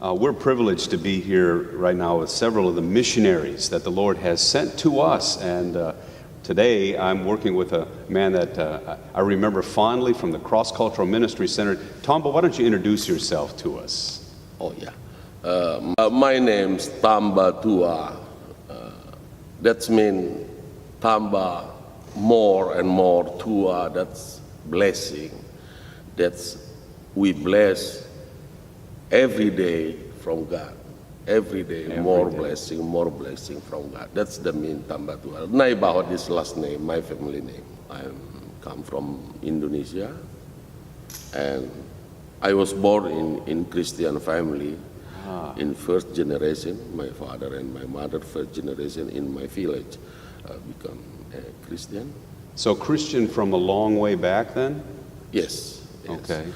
We're privileged to be here right now with several of the missionaries that the Lord has sent to us. And today I'm working with a man that I remember fondly from the Cross Cultural Ministry Center. Tamba, why don't you introduce yourself to us? Oh, yeah. My name's Tamba Tua. That's mean Tamba, more and more. Tua, that's blessing. That's we bless every day from God. Every day, more blessing from God. That's the mean Tamba Tua. Naibaho, this last name, my family name. I come from Indonesia, and I was born in Christian family. In first generation, my father and my mother, first generation in my village, become a Christian. So Christian from a long way back then? Yes. Okay.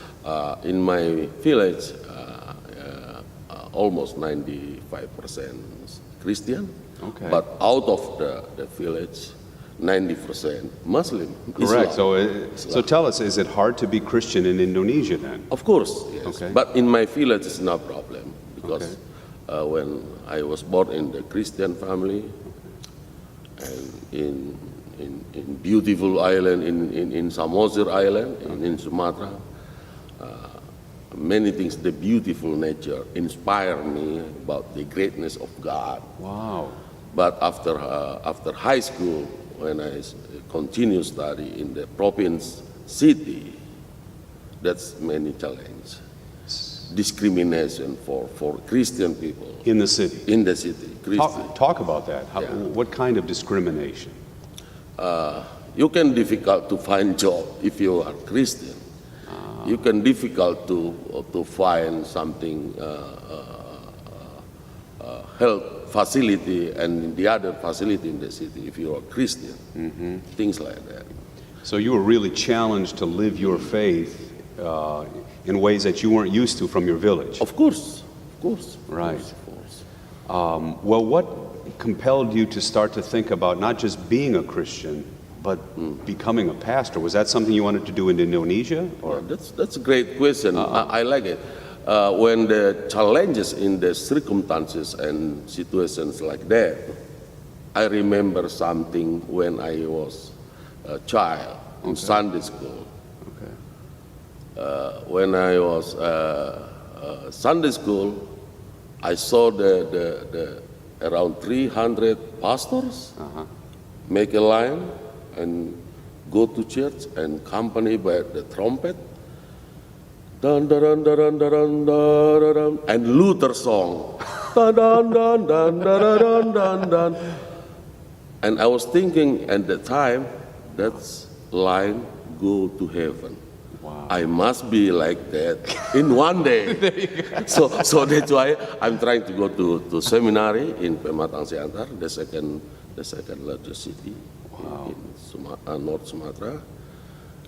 In my village, almost 95% Christian. Okay. But out of the village, 90% Muslim. Correct. Islam. So tell us, is it hard to be Christian in Indonesia then? Of course, yes. Okay. But in my village, it's no problem. Because when I was born in the Christian family, and in beautiful island, in Samosir Island, in Sumatra, many things, the beautiful nature inspired me about the greatness of God. Wow. But after high school, when I continue study in the province city, that's many challenges. Discrimination for Christian people. In the city? In the city. Talk about that. What kind of discrimination? You can difficult to find job if you are Christian. You can difficult to find something health facility and the other facility in the city if you are Christian. Things like that. So you were really challenged to live your faith in ways that you weren't used to from your village. Of course. Right. Well, what compelled you to start to think about not just being a Christian, but becoming a pastor? Was that something you wanted to do in Indonesia? Or? That's a great question. I like it. When the challenges in the circumstances and situations like that, I remember something when I was a child in Sunday school. When I was Sunday school, I saw the around 300 pastors make a line and go to church and accompanied by the trumpet, dun dun dun dun dun dun dun dun, and Luther song, dun dun dun dun dun dun dun. And I was thinking at the time, that's line go to heaven. Wow. I must be like that in one day. So that's why I'm trying to go to seminary in Pematang Siantar, the second largest city in North Sumatra,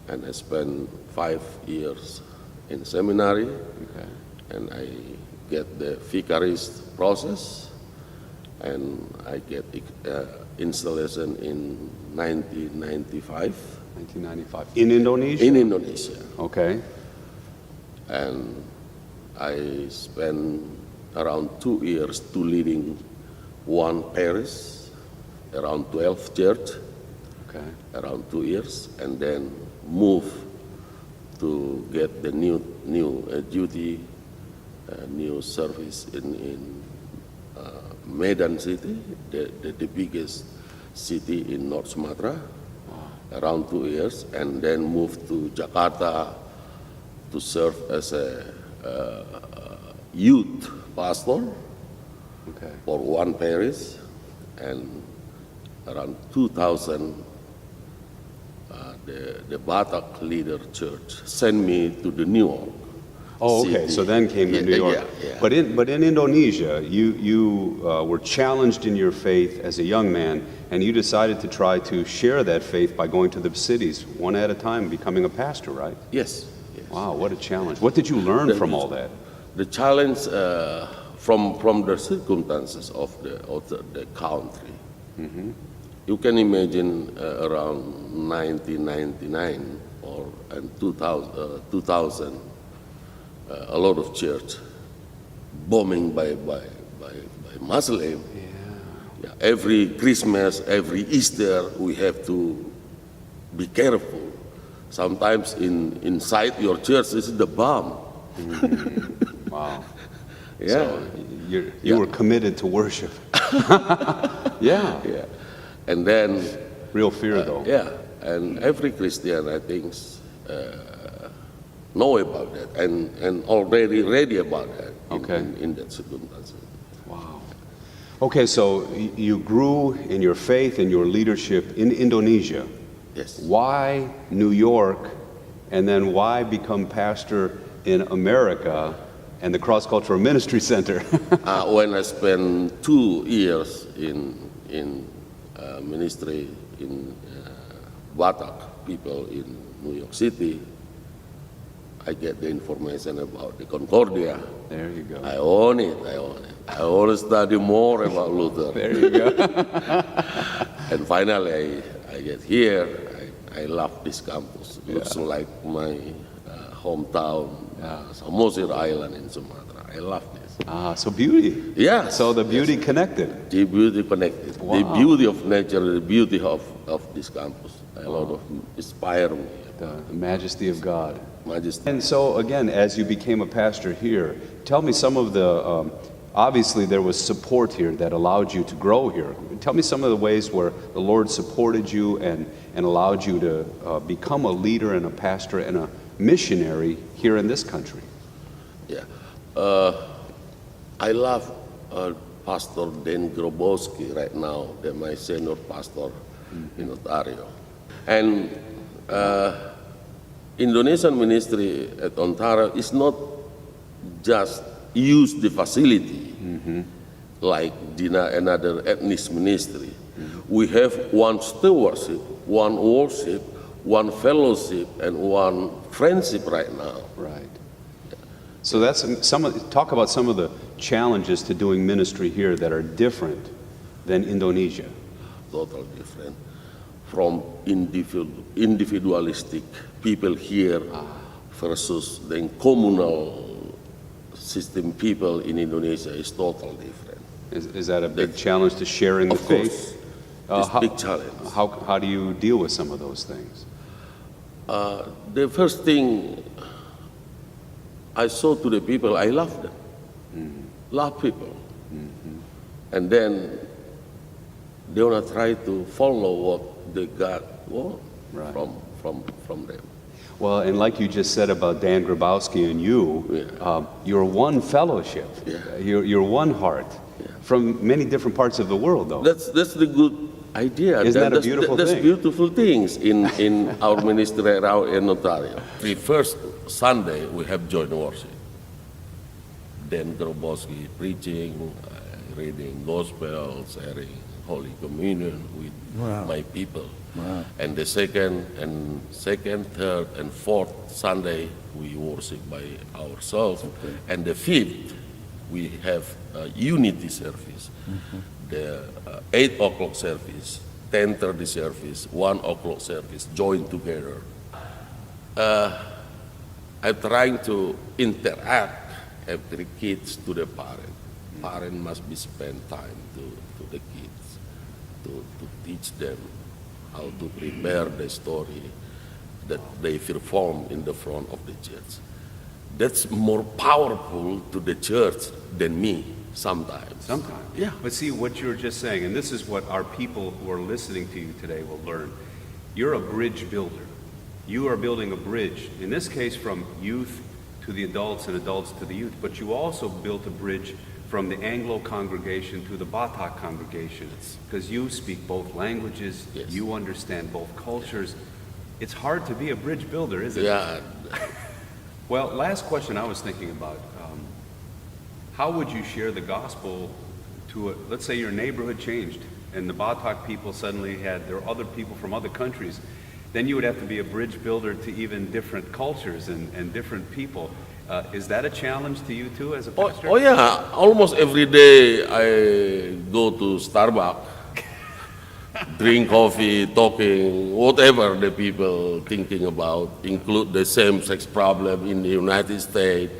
and I spent 5 years in seminary, and I get the vicarist process, and I get installation in 1995. 1995. In Indonesia? In Indonesia. Okay. And I spent around 2 years to leading one parish, around 12 church, around 2 years, and then move to get the new duty, new service in Medan City, the biggest city in North Sumatra. Around 2 years, and then moved to Jakarta to serve as a youth pastor for one parish, and around 2000, the Batak Leader Church sent me to the New York. Oh, okay. So then came to New York. Yeah. But in Indonesia, you were challenged in your faith as a young man, and you decided to try to share that faith by going to the cities one at a time, becoming a pastor, right? Yes. Wow, what a challenge! What did you learn from all that? The challenge from the circumstances of the country. You can imagine around 1999 and 2000. A lot of church bombing by Muslim. Yeah, every Christmas, every Easter, we have to be careful. Sometimes inside your church is the bomb. Wow. Yeah. So you were committed to worship. Yeah. Yeah. And then, Real fear, though. yeah, and every Christian, I think, know about that and already ready about that in that circumstance. Wow. Okay, so you grew in your faith and your leadership in Indonesia. Yes. Why New York, and then why become pastor in America and the Cross Cultural Ministry Center? When I spent 2 years in ministry in Batak people in New York City, I get the information about the Concordia. There you go. I own it. I want to study more about Luther. There you go. And finally, I get here. I love this campus. It looks like my hometown, Samosir Island in Sumatra. I love this. So beauty. Yeah. So the beauty connected. The beauty connected. Wow. The beauty of nature, the beauty of this campus. A lot of inspire me. The majesty of God. Majesty. And so, again, as you became a pastor here, tell me some of the, obviously there was support here that allowed you to grow here. Tell me some of the ways where the Lord supported you and allowed you to become a leader and a pastor and a missionary here in this country. Yeah. I love Pastor Dan Grobowski right now, my senior pastor in Ontario. And Indonesian ministry at Ontario is not just use the facility like another ethnic ministry. We have one stewardship, one worship, one fellowship, and one friendship right now. Right. So that's talk about some of the challenges to doing ministry here that are different than Indonesia. Totally different from individualistic people here versus the communal system people in Indonesia is totally different. Is that a big challenge to sharing the faith? It's a big challenge. How do you deal with some of those things? The first thing I saw to the people, I love them. Love people. And then they want to try to follow what they got from them. Well, and like you just said about Dan Grabowski and you, you're one fellowship. Yeah. You're one heart from many different parts of the world, though. That's the good idea. Isn't that a beautiful thing? That's beautiful things in our ministry around in Ontario. The first Sunday we have joint worship. Dan Grabowski preaching, reading gospel, sharing Holy Communion with my people. Wow. And the second, third, and fourth Sunday we worship by ourselves. Okay. And the fifth we have a unity service. The 8 o'clock service, 10:30 service, 1 o'clock service, joined together. I'm trying to interact every kids to the parent. Parent must be spend time to the kids to teach them how to prepare the story that they perform in the front of the church. That's more powerful to the church than me sometimes. Sometimes. Yeah. But see what you're just saying, and this is what our people who are listening to you today will learn. You're a bridge builder. You are building a bridge, in this case from youth to the adults and adults to the youth, but you also built a bridge from the Anglo congregation to the Batak congregation, because you speak both languages, yes. You understand both cultures. It's hard to be a bridge builder, isn't it? Yeah. Well, last question I was thinking about, how would you share the gospel to, let's say your neighborhood changed and the Batak people suddenly there were other people from other countries, then you would have to be a bridge builder to even different cultures and different people. Is that a challenge to you too as a pastor? Oh yeah, almost every day I go to Starbucks, drink coffee, talking, whatever the people thinking about, include the same-sex problem in the United States,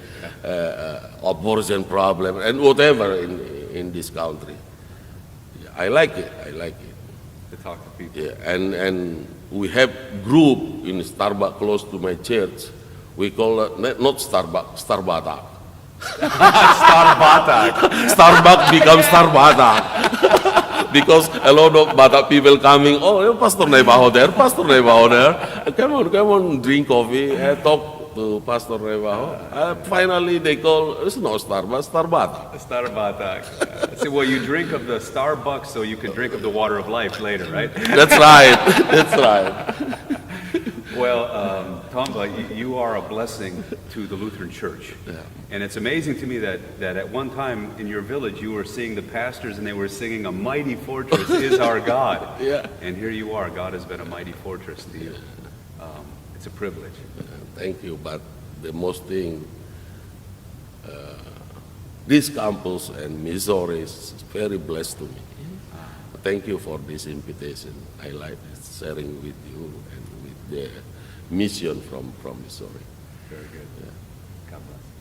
abortion problem, and whatever in this country. I like it. I like it. To talk to people. Yeah, and we have group in Starbucks close to my church. We call it not Starbucks, Starbatak. Starbatak. Starbucks becomes Starbatak. Because a lot of Batak people coming, oh, Pastor Naibaho there, Pastor Naibaho there. Come on, drink coffee, talk to Pastor Naibaho. Finally, they call, it's not Starbucks, Starbatak. Starbatak. See, well, you drink of the Starbucks so you can drink of the water of life later, right? That's right, that's right. Well, Tamba, you are a blessing to the Lutheran Church. Yeah. And it's amazing to me that at one time in your village you were seeing the pastors and they were singing, "A mighty fortress is our God." Yeah. And here you are. God has been a mighty fortress to you. It's a privilege. Thank you, but the most thing, this campus and Missouri is very blessed to me. Thank you for this invitation. I like sharing with you and with the mission from Missouri. Very good. Yeah. God bless.